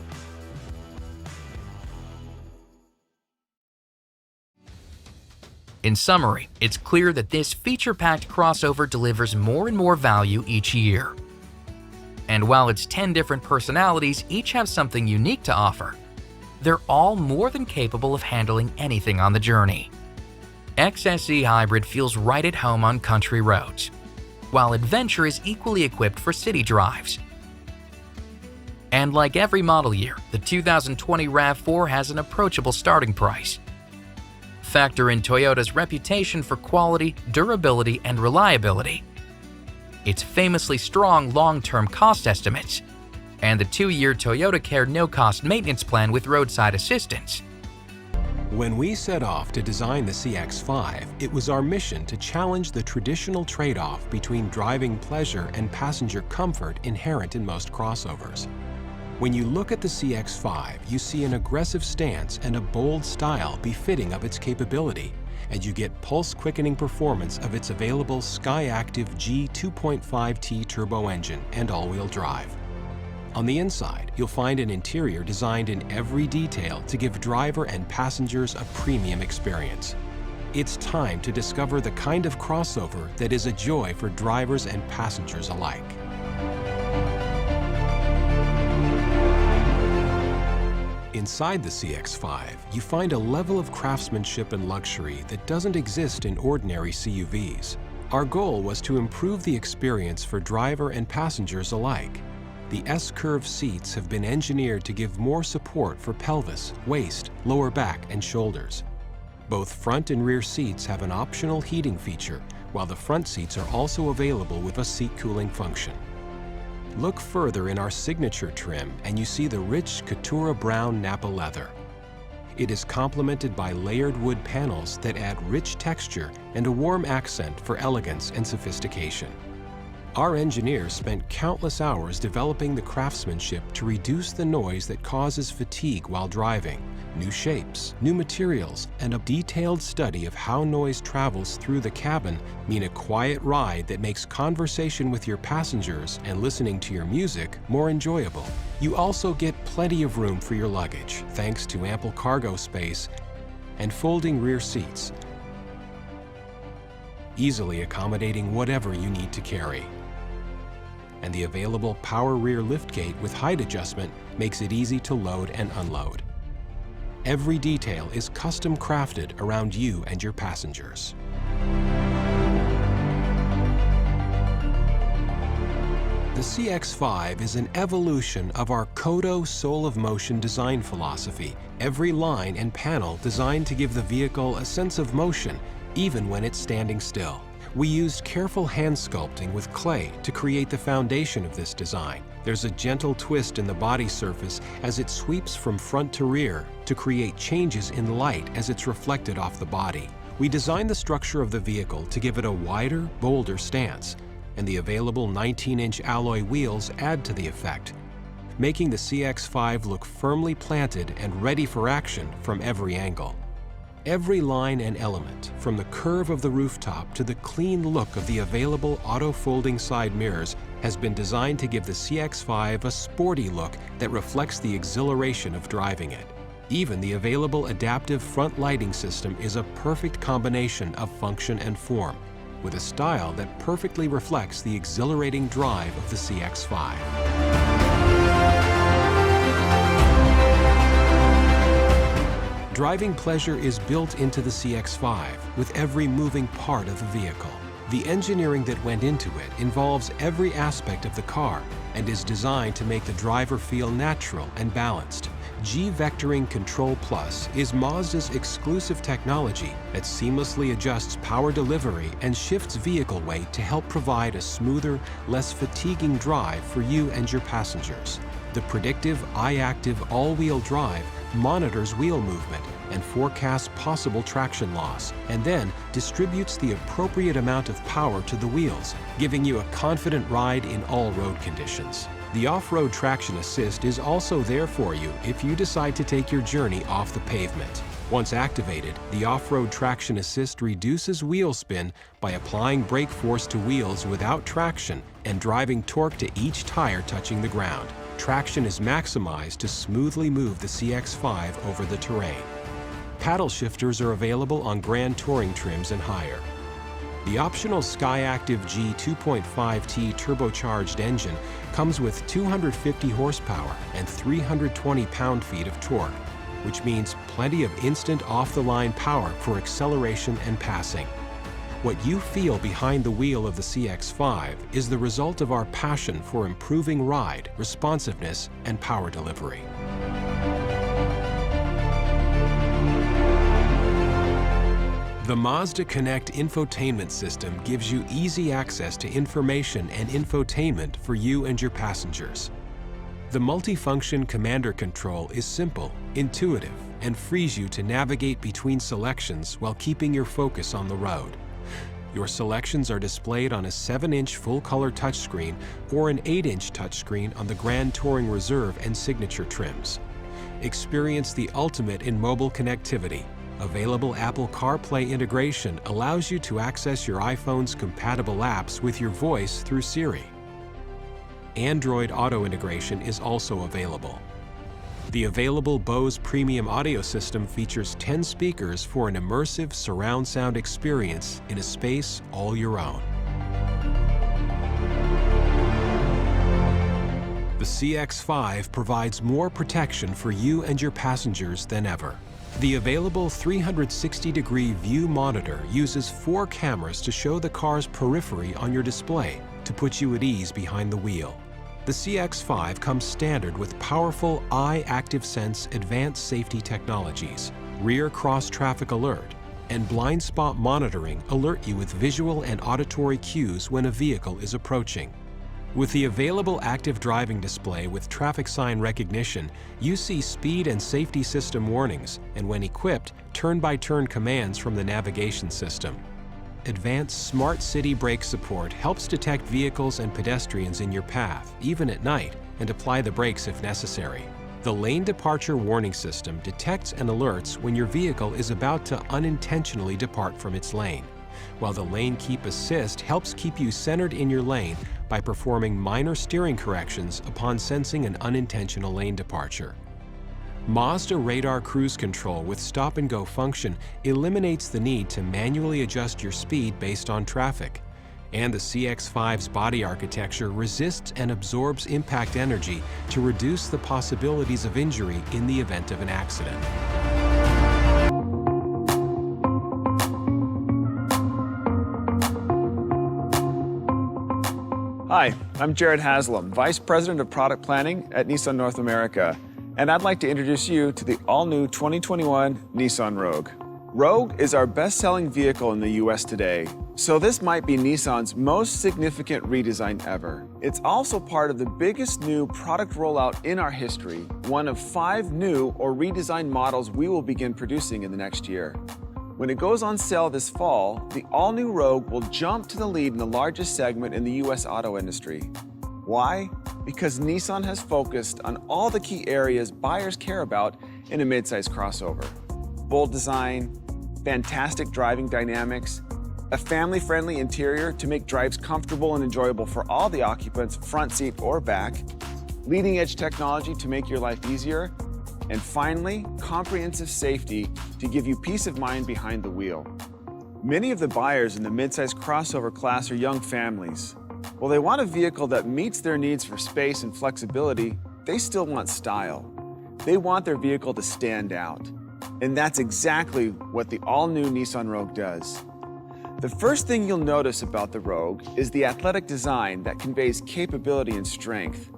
In summary, it's clear that this feature-packed crossover delivers more and more value each year. And while its 10 different personalities each have something unique to offer, they're all more than capable of handling anything on the journey. XSE Hybrid feels right at home on country roads, while Adventure is equally equipped for city drives. And like every model year, the 2020 RAV4 has an approachable starting price. Factor in Toyota's reputation for quality, durability, and reliability, its famously strong long-term cost estimates, and the 2-year Toyota Care no-cost maintenance plan with roadside assistance. When we set off to design the CX-5, it was our mission to challenge the traditional trade-off between driving pleasure and passenger comfort inherent in most crossovers. When you look at the CX-5, you see an aggressive stance and a bold style befitting of its capability, and you get pulse-quickening performance of its available Skyactiv G 2.5T turbo engine and all-wheel drive. On the inside, you'll find an interior designed in every detail to give driver and passengers a premium experience. It's time to discover the kind of crossover that is a joy for drivers and passengers alike. Inside the CX-5, you find a level of craftsmanship and luxury that doesn't exist in ordinary CUVs. Our goal was to improve the experience for driver and passengers alike. The S-curve seats have been engineered to give more support for pelvis, waist, lower back, and shoulders. Both front and rear seats have an optional heating feature, while the front seats are also available with a seat cooling function. Look further in our signature trim and you see the rich Katura brown Napa leather. It is complemented by layered wood panels that add rich texture and a warm accent for elegance and sophistication. Our engineers spent countless hours developing the craftsmanship to reduce the noise that causes fatigue while driving. New shapes, new materials, and a detailed study of how noise travels through the cabin mean a quiet ride that makes conversation with your passengers and listening to your music more enjoyable. You also get plenty of room for your luggage, thanks to ample cargo space and folding rear seats, easily accommodating whatever you need to carry. And the available power rear liftgate with height adjustment makes it easy to load and unload. Every detail is custom crafted around you and your passengers. The CX-5 is an evolution of our Kodo Soul of Motion design philosophy. Every line and panel designed to give the vehicle a sense of motion, even when it's standing still. We used careful hand sculpting with clay to create the foundation of this design. There's a gentle twist in the body surface as it sweeps from front to rear to create changes in light as it's reflected off the body. We designed the structure of the vehicle to give it a wider, bolder stance, and the available 19-inch alloy wheels add to the effect, making the CX-5 look firmly planted and ready for action from every angle. Every line and element, from the curve of the rooftop to the clean look of the available auto-folding side mirrors, has been designed to give the CX-5 a sporty look that reflects the exhilaration of driving it. Even the available adaptive front lighting system is a perfect combination of function and form, with a style that perfectly reflects the exhilarating drive of the CX-5. Driving pleasure is built into the CX-5 with every moving part of the vehicle. The engineering that went into it involves every aspect of the car and is designed to make the driver feel natural and balanced. G-Vectoring Control Plus is Mazda's exclusive technology that seamlessly adjusts power delivery and shifts vehicle weight to help provide a smoother, less fatiguing drive for you and your passengers. The predictive I-Active all-wheel drive monitors wheel movement and forecasts possible traction loss, and then distributes the appropriate amount of power to the wheels, giving you a confident ride in all road conditions. The off-road traction assist is also there for you if you decide to take your journey off the pavement. Once activated, the off-road traction assist reduces wheel spin by applying brake force to wheels without traction and driving torque to each tire touching the ground. Traction is maximized to smoothly move the CX-5 over the terrain. Paddle shifters are available on Grand Touring trims and higher. The optional SkyActiv G 2.5T turbocharged engine comes with 250 horsepower and 320 pound-feet of torque, which means plenty of instant off-the-line power for acceleration and passing. What you feel behind the wheel of the CX-5 is the result of our passion for improving ride, responsiveness, and power delivery. The Mazda Connect infotainment system gives you easy access to information and infotainment for you and your passengers. The multifunction commander control is simple, intuitive, and frees you to navigate between selections while keeping your focus on the road. Your selections are displayed on a 7-inch full-color touchscreen or an 8-inch touchscreen on the Grand Touring Reserve and Signature trims. Experience the ultimate in mobile connectivity. Available Apple CarPlay integration allows you to access your iPhone's compatible apps with your voice through Siri. Android Auto integration is also available. The available Bose premium audio system features 10 speakers for an immersive surround sound experience in a space all your own. The CX-5 provides more protection for you and your passengers than ever. The available 360-degree view monitor uses 4 cameras to show the car's periphery on your display to put you at ease behind the wheel. The CX-5 comes standard with powerful I-Active Sense advanced safety technologies, rear cross-traffic alert, and blind spot monitoring alert you with visual and auditory cues when a vehicle is approaching. With the available active driving display with traffic sign recognition, you see speed and safety system warnings, and when equipped, turn-by-turn commands from the navigation system. Advanced Smart City Brake Support helps detect vehicles and pedestrians in your path, even at night, and apply the brakes if necessary. The Lane Departure Warning System detects and alerts when your vehicle is about to unintentionally depart from its lane, while the Lane Keep Assist helps keep you centered in your lane by performing minor steering corrections upon sensing an unintentional lane departure. Mazda Radar Cruise Control with stop-and-go function eliminates the need to manually adjust your speed based on traffic. And the CX-5's body architecture resists and absorbs impact energy to reduce the possibilities of injury in the event of an accident. Hi, I'm Jared Haslam, Vice President of Product Planning at Nissan North America, and I'd like to introduce you to the all-new 2021 Nissan Rogue. Rogue is our best-selling vehicle in the US today, so this might be Nissan's most significant redesign ever. It's also part of the biggest new product rollout in our history, one of 5 new or redesigned models we will begin producing in the next year. When it goes on sale this fall, the all-new Rogue will jump to the lead in the largest segment in the US auto industry. Why? Because Nissan has focused on all the key areas buyers care about in a midsize crossover. Bold design, fantastic driving dynamics, a family-friendly interior to make drives comfortable and enjoyable for all the occupants, front seat or back, leading-edge technology to make your life easier, and finally, comprehensive safety to give you peace of mind behind the wheel. Many of the buyers in the midsize crossover class are young families. While they want a vehicle that meets their needs for space and flexibility, they still want style. They want their vehicle to stand out. And that's exactly what the all-new Nissan Rogue does. The first thing you'll notice about the Rogue is the athletic design that conveys capability and strength.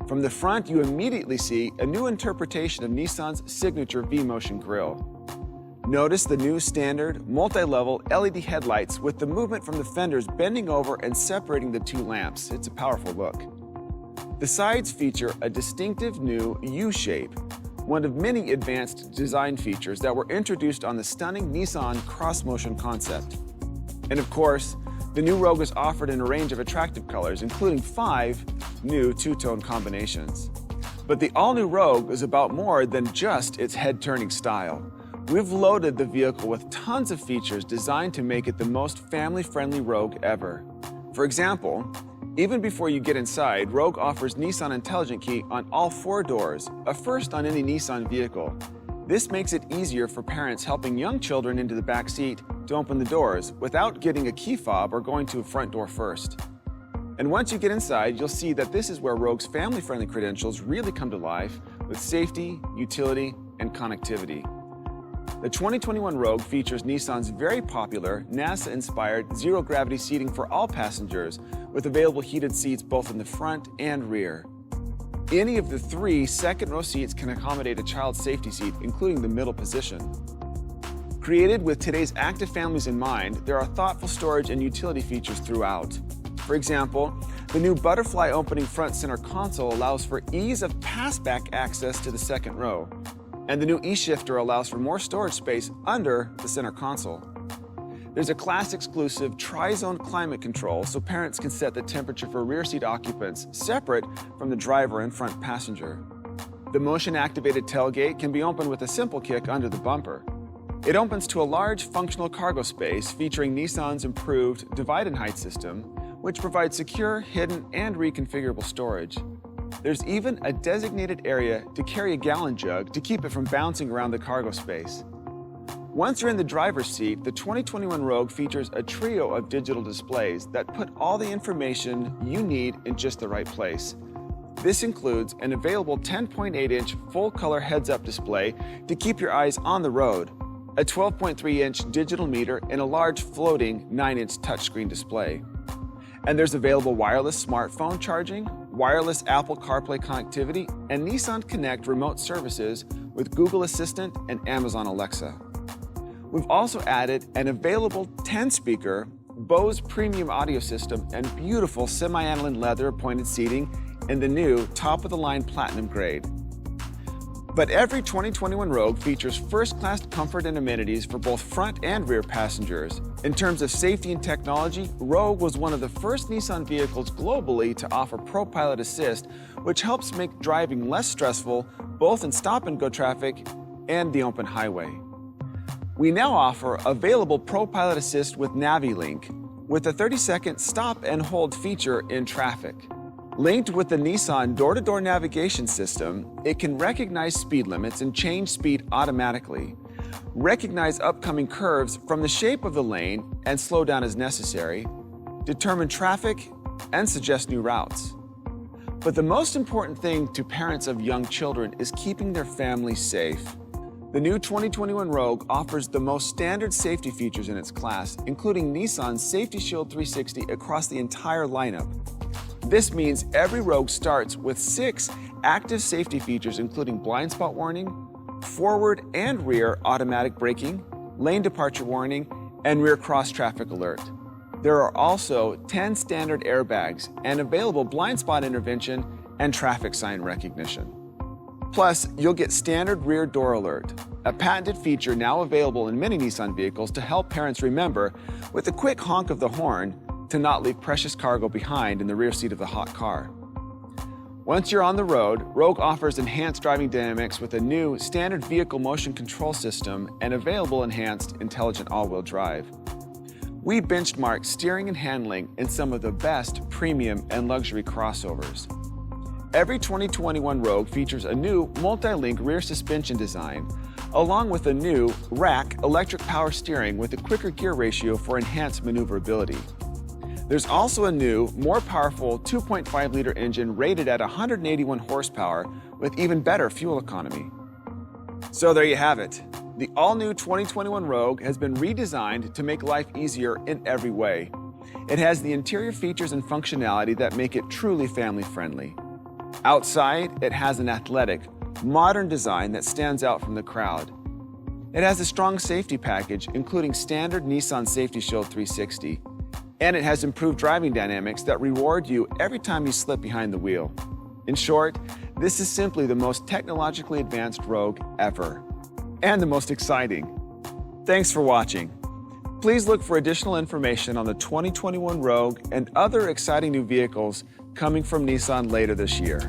From the front, you immediately see a new interpretation of Nissan's signature V-Motion grille. Notice the new standard multi-level LED headlights with the movement from the fenders bending over and separating the two lamps. It's a powerful look. The sides feature a distinctive new U-shape, one of many advanced design features that were introduced on the stunning Nissan Cross-Motion concept. And of course, the new Rogue is offered in a range of attractive colors, including 5 new two-tone combinations. But the all-new Rogue is about more than just its head-turning style. We've loaded the vehicle with tons of features designed to make it the most family-friendly Rogue ever. For example, even before you get inside, Rogue offers Nissan Intelligent Key on all 4 doors, a first on any Nissan vehicle. This makes it easier for parents helping young children into the back seat to open the doors without getting a key fob or going to a front door first. And once you get inside, you'll see that this is where Rogue's family-friendly credentials really come to life with safety, utility, and connectivity. The 2021 Rogue features Nissan's very popular NASA-inspired zero-gravity seating for all passengers with available heated seats both in the front and rear. Any of the 3 second-row seats can accommodate a child's safety seat, including the middle position. Created with today's active families in mind, there are thoughtful storage and utility features throughout. For example, the new butterfly opening front center console allows for ease of pass-back access to the second row, and the new e-shifter allows for more storage space under the center console. There's a class-exclusive tri-zone climate control so parents can set the temperature for rear seat occupants separate from the driver and front passenger. The motion-activated tailgate can be opened with a simple kick under the bumper. It opens to a large functional cargo space featuring Nissan's improved divide-and-height system, which provides secure, hidden, and reconfigurable storage. There's even a designated area to carry a gallon jug to keep it from bouncing around the cargo space. Once you're in the driver's seat, the 2021 Rogue features a trio of digital displays that put all the information you need in just the right place. This includes an available 10.8-inch full-color heads-up display to keep your eyes on the road, a 12.3-inch digital meter, and a large floating 9-inch touchscreen display. And there's available wireless smartphone charging, wireless Apple CarPlay connectivity, and Nissan Connect remote services with Google Assistant and Amazon Alexa. We've also added an available 10-speaker Bose premium audio system and beautiful semi-aniline leather appointed seating in the new top-of-the-line platinum grade. But every 2021 Rogue features first-class comfort and amenities for both front and rear passengers. In terms of safety and technology, Rogue was one of the first Nissan vehicles globally to offer ProPilot Assist, which helps make driving less stressful both in stop-and-go traffic and the open highway. We now offer available ProPilot Assist with NaviLink, with a 30-second stop and hold feature in traffic. Linked with the Nissan door-to-door navigation system, it can recognize speed limits and change speed automatically, recognize upcoming curves from the shape of the lane and slow down as necessary, determine traffic, and suggest new routes. But the most important thing to parents of young children is keeping their family safe. The new 2021 Rogue offers the most standard safety features in its class, including Nissan's Safety Shield 360 across the entire lineup. This means every Rogue starts with 6 active safety features, including blind spot warning, forward and rear automatic braking, lane departure warning, and rear cross traffic alert. There are also 10 standard airbags and available blind spot intervention and traffic sign recognition. Plus, you'll get standard rear door alert, a patented feature now available in many Nissan vehicles to help parents remember, with a quick honk of the horn, to not leave precious cargo behind in the rear seat of the hot car. Once you're on the road, Rogue offers enhanced driving dynamics with a new standard vehicle motion control system and available enhanced intelligent all-wheel drive. We benchmark steering and handling in some of the best premium and luxury crossovers. Every 2021 Rogue features a new multi-link rear suspension design, along with a new rack electric power steering with a quicker gear ratio for enhanced maneuverability. There's also a new, more powerful 2.5-liter engine rated at 181 horsepower with even better fuel economy. So there you have it. The all-new 2021 Rogue has been redesigned to make life easier in every way. It has the interior features and functionality that make it truly family-friendly. Outside, it has an athletic, modern design that stands out from the crowd. It has a strong safety package, including standard Nissan Safety Shield 360, and it has improved driving dynamics that reward you every time you slip behind the wheel. In short, this is simply the most technologically advanced Rogue ever, and the most exciting. Thanks for watching. Please look for additional information on the 2021 Rogue and other exciting new vehicles coming from Nissan later this year.